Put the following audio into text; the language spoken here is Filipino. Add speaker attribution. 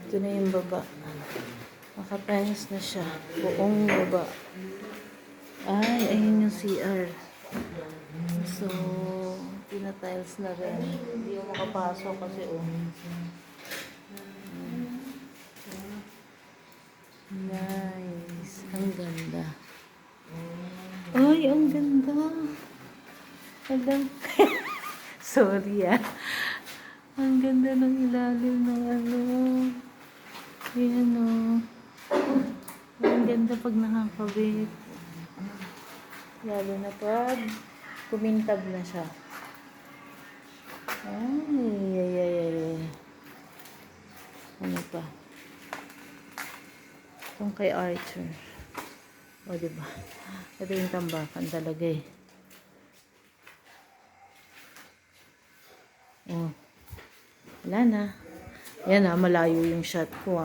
Speaker 1: Ito na yung baba. Nakatiles na siya. Buong baba. Ay, ayun yung CR. So, pinatiles na rin. Hindi yung makapasok kasi Nice. Ang ganda. Ay, ang ganda. Alam. Sorry Ang ganda ng ilalim ng ano. Ayan Ang ganda pag nakakabit. Lalo na pag kumintab na siya. Ay. Ano pa? Itong kay Archer. O, diba? Ito yung tambakan talaga Oh. Wala na. Ayan malayo yung shot ko